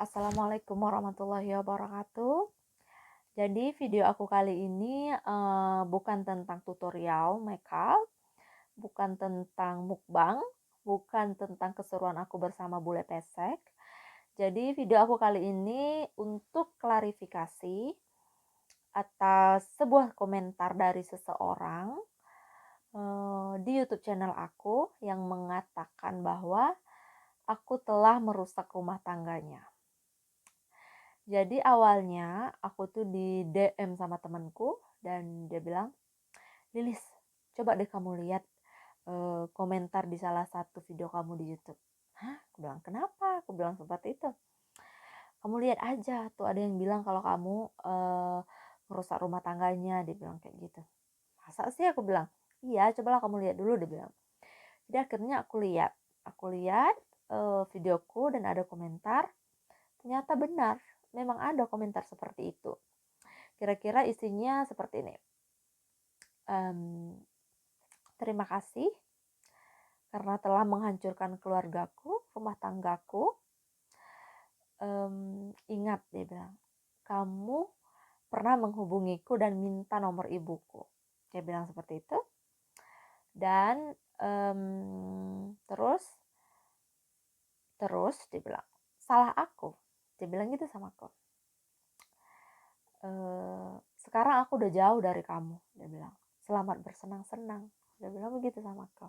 Assalamualaikum warahmatullahi wabarakatuh. Jadi video aku kali ini bukan tentang tutorial makeup, bukan tentang mukbang, bukan tentang keseruan aku bersama bule pesek. Jadi video aku kali ini untuk klarifikasi atas sebuah komentar dari seseorang di YouTube channel aku yang mengatakan bahwa aku telah merusak rumah tangganya. Jadi awalnya aku tuh di DM sama temanku dan dia bilang, "Lilis, coba deh kamu lihat komentar di salah satu video kamu di YouTube." "Hah?" Aku bilang, "Kenapa?" Aku bilang seperti itu. "Kamu lihat aja tuh ada yang bilang kalau kamu merusak rumah tangganya." Dia bilang kayak gitu. "Masa sih?" Aku bilang. "Iya, cobalah kamu lihat dulu." Dia bilang. Jadi akhirnya aku lihat videoku dan ada komentar. Ternyata benar, memang ada komentar seperti itu. Kira-kira isinya seperti ini. Terima kasih karena telah menghancurkan keluargaku, rumah tanggaku. Ingat, dia bilang, kamu pernah menghubungiku dan minta nomor ibuku. Dia bilang seperti itu. Dan terus dia bilang, salah aku. Dia bilang gitu sama aku. Sekarang aku udah jauh dari kamu. Dia bilang, selamat bersenang-senang. Dia bilang begitu sama aku.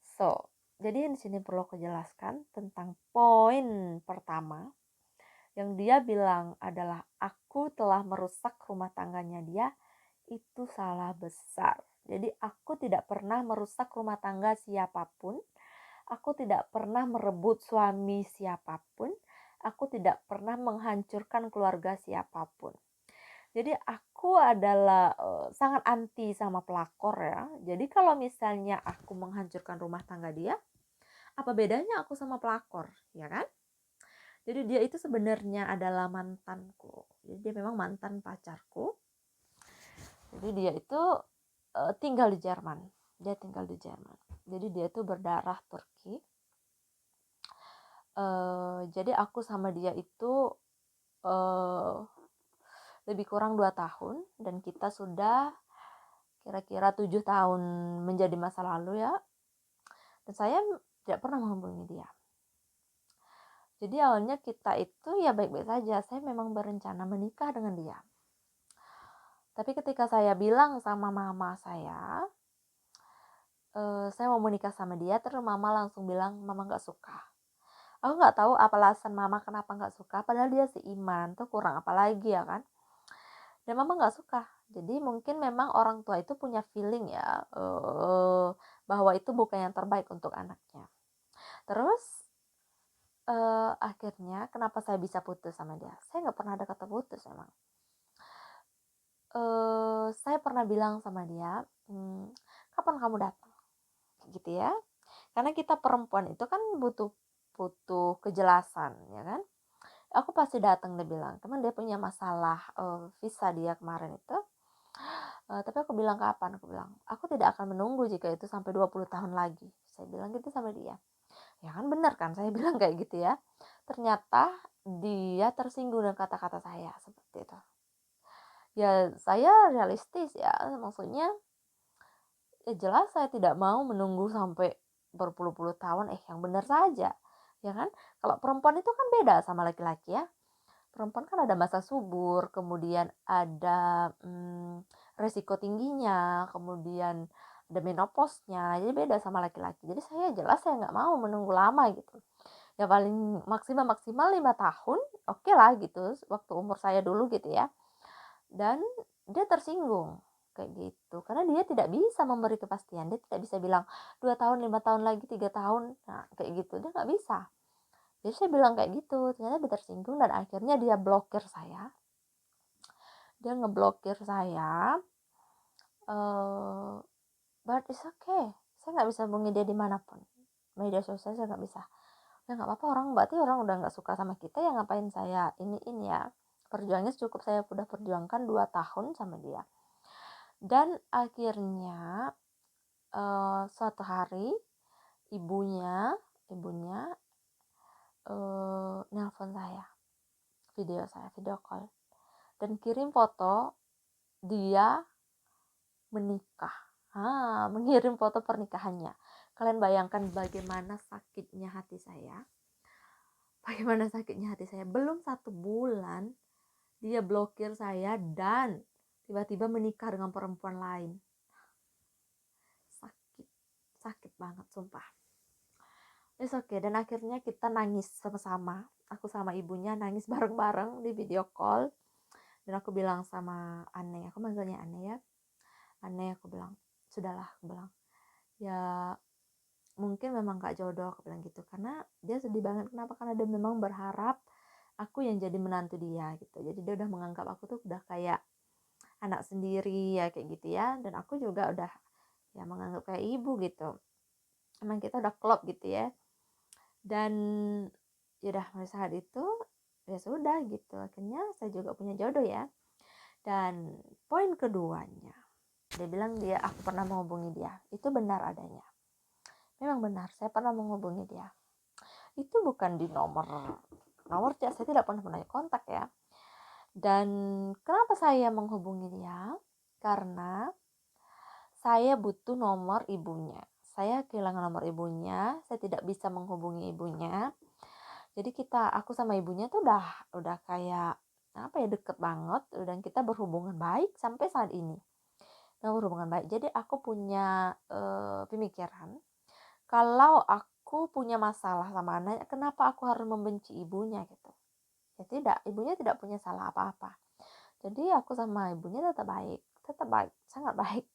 So, jadi di sini perlu aku jelaskan tentang poin pertama yang dia bilang adalah aku telah merusak rumah tangganya dia, itu salah besar. Jadi aku tidak pernah merusak rumah tangga siapapun, aku tidak pernah merebut suami siapapun, aku tidak pernah menghancurkan keluarga siapapun. Jadi aku adalah sangat anti sama pelakor ya. Jadi kalau misalnya aku menghancurkan rumah tangga dia, apa bedanya aku sama pelakor, ya kan? Jadi dia itu sebenarnya adalah mantanku. Jadi dia memang mantan pacarku. Jadi dia itu tinggal di Jerman. Dia tinggal di Jerman. Jadi dia itu berdarah Turki. Jadi aku sama dia itu lebih kurang 2 tahun dan kita sudah kira-kira 7 tahun menjadi masa lalu ya. Dan saya tidak pernah menghubungi dia. Jadi awalnya kita itu ya baik-baik saja. Saya memang berencana menikah dengan dia. Tapi ketika saya bilang sama mama saya mau menikah sama dia, terus mama langsung bilang mama nggak suka. Aku nggak tahu apa alasan mama kenapa nggak suka, padahal dia seiman, tuh kurang apa lagi ya kan. Dan mama nggak suka. Jadi mungkin memang orang tua itu punya feeling ya, bahwa itu bukan yang terbaik untuk anaknya. Terus akhirnya kenapa saya bisa putus sama dia? Saya nggak pernah ada kata putus emang. Saya pernah bilang sama dia, kapan kamu datang? Gitu ya. Karena kita perempuan itu kan butuh butuh kejelasan, ya kan? Aku pasti datang, dia bilang. Cuman dia punya masalah visa dia kemarin itu. Tapi aku bilang kapan? Aku bilang, aku tidak akan menunggu jika itu sampai 20 tahun lagi. Saya bilang gitu sama dia. Ya kan benar kan, saya bilang kayak gitu ya. Ternyata dia tersinggung dengan kata-kata saya seperti itu. Ya saya realistis ya, maksudnya ya jelas saya tidak mau menunggu sampai berpuluh-puluh tahun, yang benar saja, ya kan? Kalau perempuan itu kan beda sama laki-laki ya. Perempuan kan ada masa subur, kemudian ada resiko tingginya, kemudian ada menopausnya, jadi beda sama laki-laki. Jadi saya nggak mau menunggu lama gitu. Ya paling maksimal 5 tahun, oke lah gitu, waktu umur saya dulu gitu ya. Dan dia tersinggung kayak gitu karena dia tidak bisa memberi kepastian, dia tidak bisa bilang 2 tahun, 5 tahun lagi, 3 tahun, nah kayak gitu dia nggak bisa. Jadi saya bilang kayak gitu, ternyata dia tersinggung dan akhirnya dia blokir saya, dia ngeblokir saya. But it's okay, saya nggak bisa hubungi dia dimanapun, media sosial saya nggak bisa. Ya nggak apa-apa, berarti orang udah nggak suka sama kita, ya ngapain saya ini ya. Perjuangannya cukup saya udah perjuangkan 2 tahun sama dia. Dan akhirnya suatu hari ibunya nelpon saya, video call, dan kirim foto dia menikah. Mengirim foto pernikahannya. Kalian bayangkan bagaimana sakitnya hati saya. Belum 1 bulan dia blokir saya dan tiba-tiba menikah dengan perempuan lain. Sakit banget sumpah. It's okay. Dan akhirnya kita nangis sama-sama. Aku sama ibunya nangis bareng-bareng di video call. Dan aku bilang sama Ane, aku manggilnya Ane ya. Ane, aku bilang, sudahlah, aku bilang, ya mungkin memang gak jodoh, aku bilang gitu. Karena dia sedih banget. Kenapa? Karena dia memang berharap aku yang jadi menantu dia gitu. Jadi dia udah menganggap aku tuh udah kayak anak sendiri ya, kayak gitu ya. Dan aku juga udah ya menganggap kayak ibu gitu. Emang kita udah klop gitu ya. Dan yaudah pada saat itu ya sudah gitu, akhirnya saya juga punya jodoh ya. Dan poin keduanya, dia bilang aku pernah menghubungi dia. Itu benar adanya, memang benar, saya pernah menghubungi dia. Itu bukan di nomor chat, saya tidak pernah kontak ya. Dan kenapa saya menghubungi dia? Karena saya butuh nomor ibunya. Saya kehilangan nomor ibunya, saya tidak bisa menghubungi ibunya. Jadi aku sama ibunya tuh udah kayak apa ya, deket banget, dan kita berhubungan baik sampai saat ini. Berhubungan baik. Jadi aku punya pemikiran, kalau aku punya masalah sama anaknya, kenapa aku harus membenci ibunya gitu? Ya tidak, ibunya tidak punya salah apa-apa. Jadi aku sama ibunya tetap baik, sangat baik.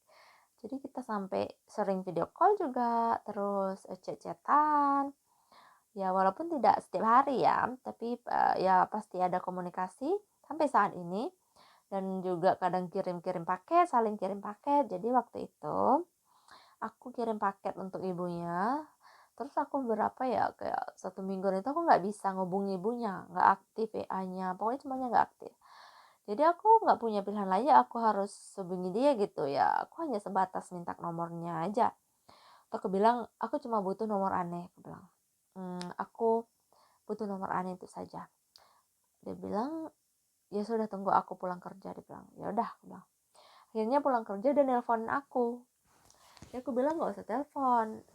Jadi kita sampai sering video call juga, terus chat-chatan. Ya walaupun tidak setiap hari ya, tapi ya pasti ada komunikasi sampai saat ini. Dan juga kadang kirim-kirim paket, saling kirim paket. Jadi waktu itu aku kirim paket untuk ibunya. Terus aku kayak 1 minggu itu aku nggak bisa ngubungi ibunya, nggak aktif WA-nya, pokoknya semuanya nggak aktif. Jadi aku nggak punya pilihan lain ya, aku harus hubungi dia gitu ya. Aku hanya sebatas minta nomornya aja. Aku bilang, aku cuma butuh nomor Aneh, aku bilang. Aku butuh nomor Aneh itu saja. Dia bilang, ya sudah, tunggu aku pulang kerja. Dia bilang, ya udah, aku bilang. Akhirnya pulang kerja dan nelpon aku. Ya aku bilang nggak usah telepon,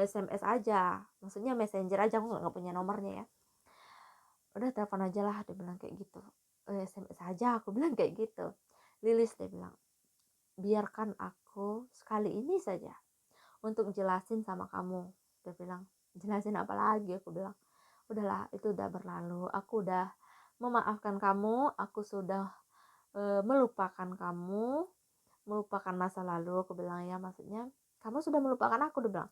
SMS aja. Maksudnya messenger aja, aku nggak punya nomornya ya. Udah telepon aja lah, dia bilang kayak gitu. SMS aja, aku bilang kayak gitu. Lilis, dia bilang, biarkan aku sekali ini saja untuk jelasin sama kamu. Dia bilang, jelasin apa lagi? Aku bilang, udahlah, itu udah berlalu. Aku udah memaafkan kamu, aku sudah melupakan kamu, melupakan masa lalu. Aku bilang, ya maksudnya kamu sudah melupakan aku. Dia bilang,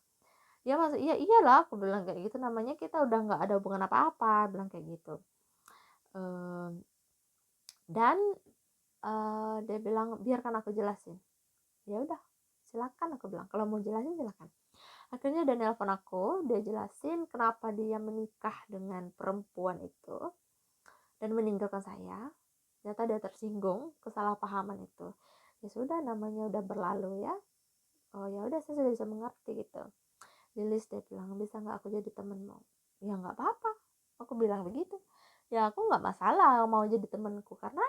ya maksud iya iyalah, aku bilang kayak gitu, namanya kita udah nggak ada hubungan apa-apa, bilang kayak gitu. Dan dia bilang, biarkan aku jelasin. Ya udah, silakan, aku bilang, kalau mau jelasin silakan. Akhirnya dia nelpon aku, dia jelasin kenapa dia menikah dengan perempuan itu dan meninggalkan saya. Ternyata dia tersinggung, kesalahpahaman itu. Ya sudah, namanya udah berlalu ya. Oh ya udah, saya sudah bisa mengerti gitu. Lilis, dia bilang, bisa nggak aku jadi temenmu? Ya nggak apa-apa, aku bilang begitu. Ya aku nggak masalah mau jadi temanku, karena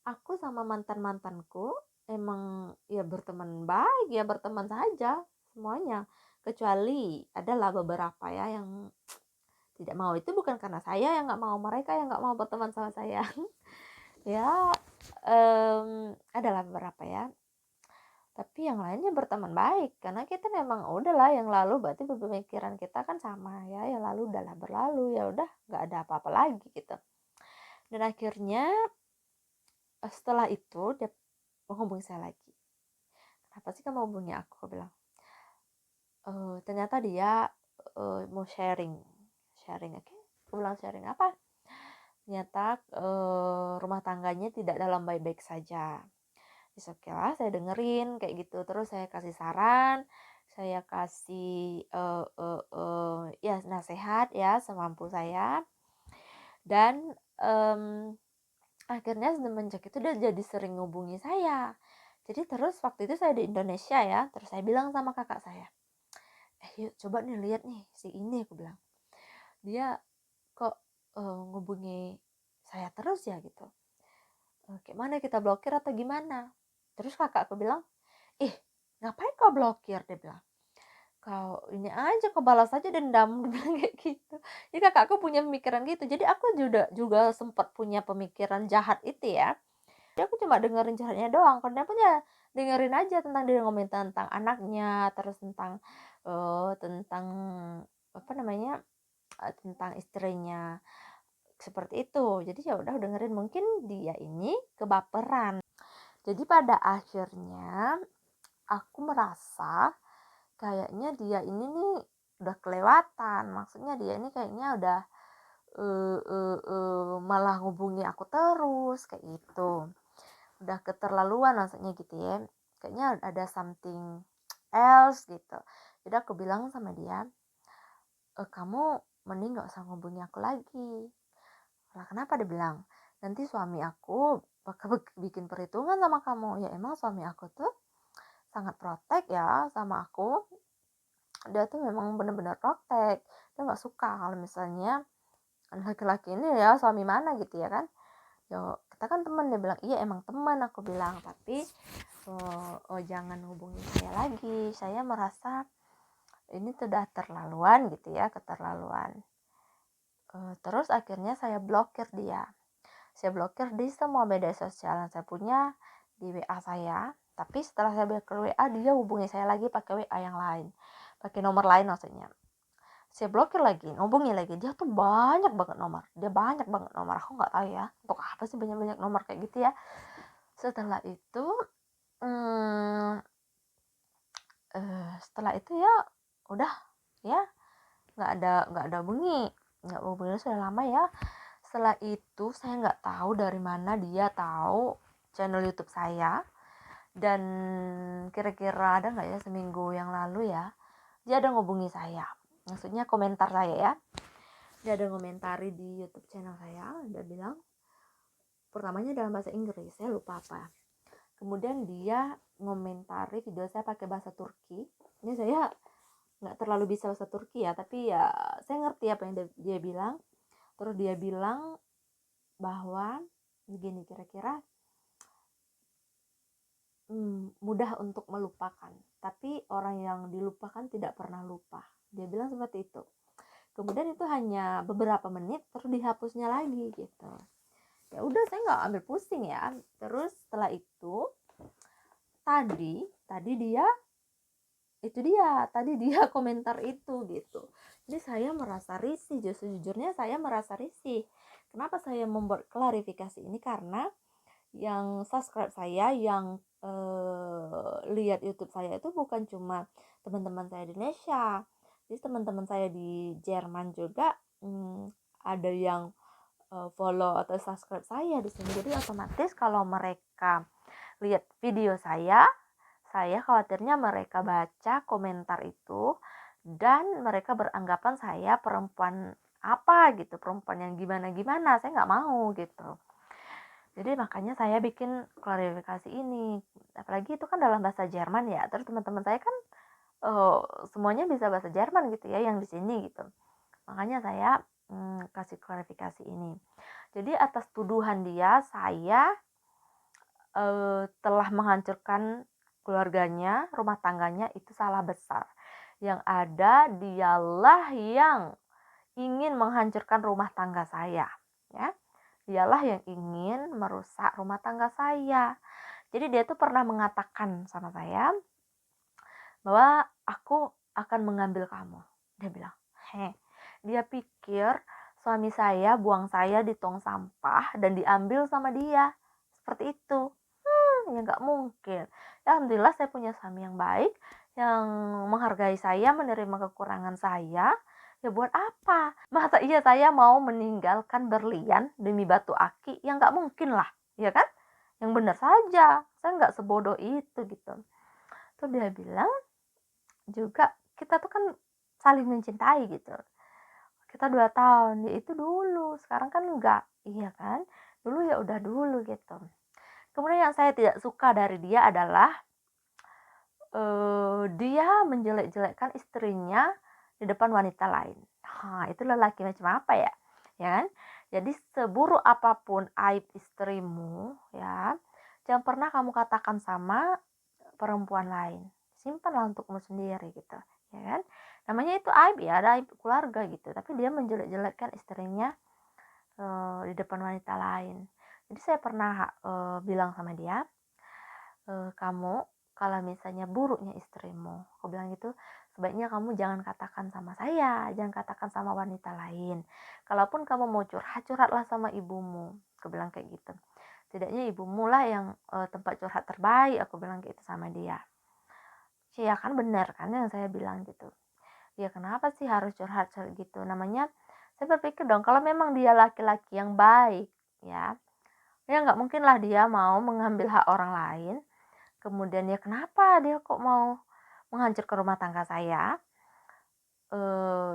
aku sama mantanku emang ya berteman baik, ya berteman saja semuanya, kecuali adalah beberapa ya yang tidak mau. Itu bukan karena saya yang nggak mau, mereka yang nggak mau berteman sama saya. Ya adalah beberapa ya, tapi yang lainnya berteman baik, karena kita memang udahlah, yang lalu berarti pemikiran kita kan sama ya, yang lalu udahlah berlalu, ya udah nggak ada apa-apa lagi gitu. Dan akhirnya setelah itu dia menghubungi saya lagi. Kenapa sih kamu hubungi aku? Aku bilang, ternyata dia mau sharing. Oke. Aku bilang, sharing apa? Ternyata rumah tangganya tidak dalam baik-baik saja. Oke lah, saya dengerin kayak gitu. Terus saya kasih saran, saya kasih ya nasihat ya semampu saya. Dan akhirnya semenjak itu dia jadi sering ngubungi saya. Jadi terus waktu itu saya di Indonesia ya, terus saya bilang sama kakak saya, yuk coba nih lihat nih si ini, aku bilang. dia kok ngubungi saya terus ya gitu. Kayak mana kita blokir atau gimana? Terus kakakku bilang, ih ngapain kau blokir? Dia bilang, kau ini aja, kau balas aja dendam. Dia bilang kayak gitu. Jadi kakakku punya pemikiran gitu. Jadi aku juga sempat punya pemikiran jahat itu ya. Jadi aku cuma dengerin curhatnya doang. Kalau dia punya dengerin aja tentang dia ngomongin tentang anaknya, terus tentang apa namanya, tentang istrinya seperti itu. Jadi ya udah dengerin, mungkin dia ini kebaperan. Jadi pada akhirnya aku merasa kayaknya dia ini nih udah kelewatan. Maksudnya dia ini kayaknya udah malah ngubungi aku terus kayak gitu. Udah keterlaluan maksudnya gitu ya. Kayaknya ada something else gitu. Jadi aku bilang sama dia, kamu mending gak usah ngubungi aku lagi. Lah kenapa? Dia bilang, nanti suami aku bakal bikin perhitungan sama kamu. Ya emang suami aku tuh sangat protek ya sama aku. Dia tuh memang benar-benar protek. Dia gak suka kalau misalnya laki-laki ini ya suami mana gitu ya kan. Yo, kita kan teman. Dia bilang, iya emang teman, aku bilang. Tapi jangan hubungi saya lagi. Saya merasa ini sudah terlaluan gitu ya, keterlaluan. Terus akhirnya saya blokir dia. Saya blokir di semua media sosial yang saya punya, di WA saya. Tapi setelah saya blokir WA, dia hubungi saya lagi pakai WA yang lain. Pakai nomor lain maksudnya. Saya blokir lagi, hubungi lagi. Dia tuh banyak banget nomor. Dia banyak banget nomor. Aku nggak tahu ya, untuk apa sih banyak-banyak nomor kayak gitu ya. Hmm, setelah itu ya udah ya nggak ada hubungi sudah lama ya. Setelah itu saya nggak tahu dari mana dia tahu channel YouTube saya, dan kira-kira ada nggak ya seminggu yang lalu ya, dia ada ngubungi saya, maksudnya komentar saya ya, dia ada ngomentari di YouTube channel saya. Dia bilang, pertamanya dalam bahasa Inggris, saya lupa apa, kemudian dia ngomentari video saya pakai bahasa Turki. Ini saya nggak terlalu bisa bahasa Turki ya, tapi ya saya ngerti apa yang dia bilang. Terus dia bilang bahwa begini, kira-kira mudah untuk melupakan, tapi orang yang dilupakan tidak pernah lupa. Dia bilang seperti itu. Kemudian itu hanya beberapa menit terus dihapusnya lagi gitu. Ya udah, saya nggak ambil pusing ya. Terus setelah itu tadi dia komentar itu gitu. Jadi saya merasa risih, sejujurnya saya merasa risih. Kenapa saya membuat klarifikasi ini? Karena yang subscribe saya, yang lihat YouTube saya itu bukan cuma teman-teman saya di Indonesia. Jadi teman-teman saya di Jerman juga ada yang follow atau subscribe saya di sini. Jadi otomatis kalau mereka lihat video saya khawatirnya mereka baca komentar itu dan mereka beranggapan saya perempuan apa gitu, perempuan yang gimana-gimana. Saya nggak mau gitu. Jadi makanya saya bikin klarifikasi ini. Apalagi itu kan dalam bahasa Jerman ya. Terus teman-teman saya kan semuanya bisa bahasa Jerman gitu ya yang di sini gitu. Makanya saya kasih klarifikasi ini. Jadi atas tuduhan dia, saya telah menghancurkan keluarganya, rumah tangganya, itu salah besar. Yang ada dialah yang ingin menghancurkan rumah tangga saya, ya. Dialah yang ingin merusak rumah tangga saya. Jadi dia tuh pernah mengatakan sama saya bahwa aku akan mengambil kamu. Dia bilang, dia pikir suami saya buang saya di tong sampah dan diambil sama dia. Seperti itu. Ya nggak mungkin. Ya, alhamdulillah saya punya suami yang baik, yang menghargai saya, menerima kekurangan saya. Ya buat apa? Masa iya saya mau meninggalkan berlian demi batu aki? Ya nggak mungkin lah, ya kan? Yang benar saja. Saya nggak sebodoh itu gitu. Terus dia bilang juga, kita tuh kan saling mencintai gitu. Kita 2 tahun, ya itu dulu. Sekarang kan enggak, iya kan? Dulu ya udah dulu gitu. Kemudian yang saya tidak suka dari dia adalah dia menjelek-jelekkan istrinya di depan wanita lain. Itu lelaki macam apa ya? Ya kan? Jadi seburuk apapun aib istrimu ya, jangan pernah kamu katakan sama perempuan lain. Simpanlah untukmu sendiri gitu, ya kan? Namanya itu aib ya, ada aib keluarga gitu, tapi dia menjelek-jelekkan istrinya di depan wanita lain. Jadi saya pernah bilang sama dia, "Kamu kalau misalnya buruknya istrimu," aku bilang gitu, "sebaiknya kamu jangan katakan sama saya, jangan katakan sama wanita lain. Kalaupun kamu mau curhat, curhatlah sama ibumu," aku bilang kayak gitu. "Setidaknya ibumu lah yang tempat curhat terbaik," aku bilang gitu sama dia. Iya kan, benar kan yang saya bilang gitu. Ya kenapa sih harus curhat gitu? Namanya saya berpikir dong, kalau memang dia laki-laki yang baik, ya, ya nggak mungkin lah dia mau mengambil hak orang lain. Kemudian ya kenapa dia kok mau menghancurkan rumah tangga saya?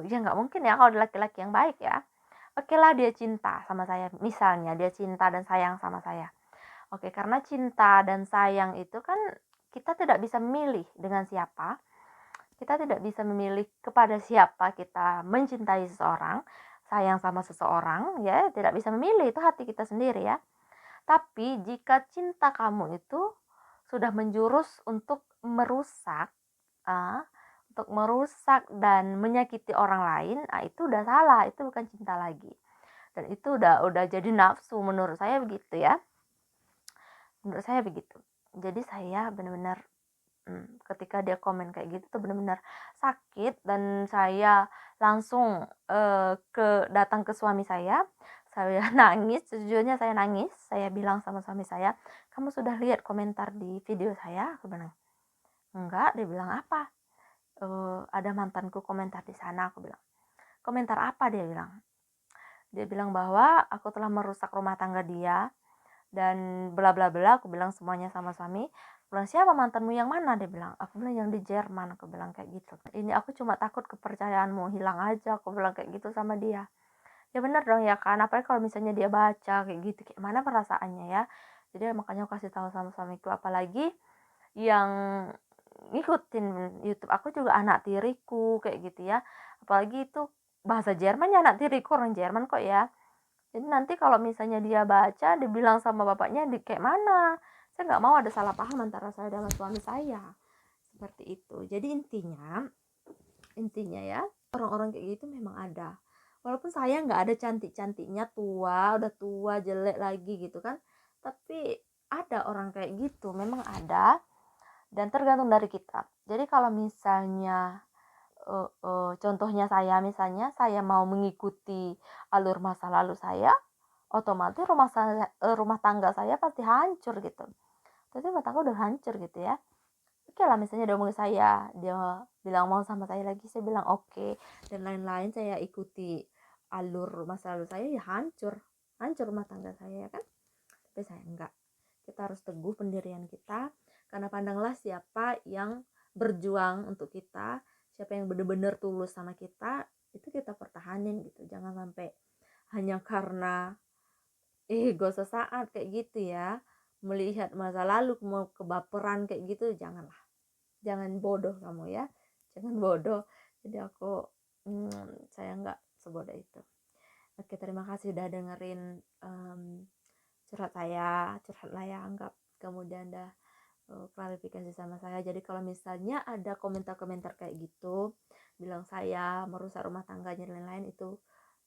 Ya nggak mungkin ya kalau dia laki-laki yang baik ya. Oke lah dia cinta sama saya, misalnya dia cinta dan sayang sama saya. Oke, karena cinta dan sayang itu kan kita tidak bisa memilih dengan siapa. Kita tidak bisa memilih kepada siapa kita mencintai seseorang, sayang sama seseorang, ya tidak bisa memilih, itu hati kita sendiri ya. Tapi jika cinta kamu itu sudah menjurus ah, untuk merusak dan menyakiti orang lain, itu udah salah, itu bukan cinta lagi. Dan itu udah jadi nafsu menurut saya begitu ya. Menurut saya begitu. Jadi saya benar-benar ketika dia komen kayak gitu tuh benar-benar sakit dan saya langsung, datang ke suami saya nangis, sejujurnya saya nangis, saya bilang sama suami saya, "Kamu sudah lihat komentar di video saya?" Aku bilang. "Enggak," dia bilang, "Apa?" "Ada mantanku komentar di sana," aku bilang. "Komentar apa?" Dia bilang. Dia bilang bahwa aku telah merusak rumah tangga dia dan bla bla bla, aku bilang semuanya sama suami. Aku bilang, "Siapa mantanmu yang mana?" Dia bilang. Aku bilang, "Yang di Jerman," aku bilang kayak gitu. "Ini aku cuma takut kepercayaanmu hilang aja," aku bilang kayak gitu sama dia. Ya bener dong ya kan, apalagi kalau misalnya dia baca kayak gitu, kayak mana perasaannya ya. Jadi makanya aku kasih tahu sama suamiku, apalagi yang ngikutin YouTube aku juga anak tiriku kayak gitu ya. Apalagi itu bahasa Jerman ya, anak tiriku orang Jerman kok ya. Jadi nanti kalau misalnya dia baca, dibilang sama bapaknya kayak mana. Saya nggak mau ada salah paham antara saya dengan suami saya. Seperti itu. Jadi intinya ya, orang-orang kayak gitu memang ada. Walaupun saya nggak ada cantik-cantiknya, udah tua, jelek lagi gitu kan. Tapi ada orang kayak gitu, memang ada. Dan tergantung dari kita. Jadi kalau misalnya contohnya misalnya saya mau mengikuti alur masa lalu saya, otomatis rumah tangga saya pasti hancur gitu. Tapi rumah tangga udah hancur gitu ya. Oke lah misalnya dia omongin saya, dia bilang mau sama saya lagi, saya bilang oke, dan lain-lain saya ikuti alur masa lalu saya, ya hancur. Hancur rumah tangga saya ya kan. Tapi saya enggak. Kita harus teguh pendirian kita, karena pandanglah siapa yang berjuang untuk kita, siapa yang benar-benar tulus sama kita, itu kita pertahanin gitu. Jangan sampai hanya karena ego sesaat kayak gitu ya, melihat masa lalu mau kebaperan kayak gitu, janganlah. Jangan bodoh kamu ya, jangan bodoh. Jadi aku saya nggak sebodoh itu. Oke, terima kasih udah dengerin curhat lah ya, anggap kemudian dah klarifikasi sama saya. Jadi kalau misalnya ada komentar-komentar kayak gitu, bilang saya merusak rumah tangganya dan lain-lain, itu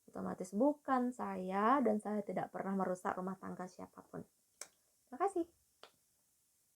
otomatis bukan saya, dan saya tidak pernah merusak rumah tangga siapapun. Terima kasih.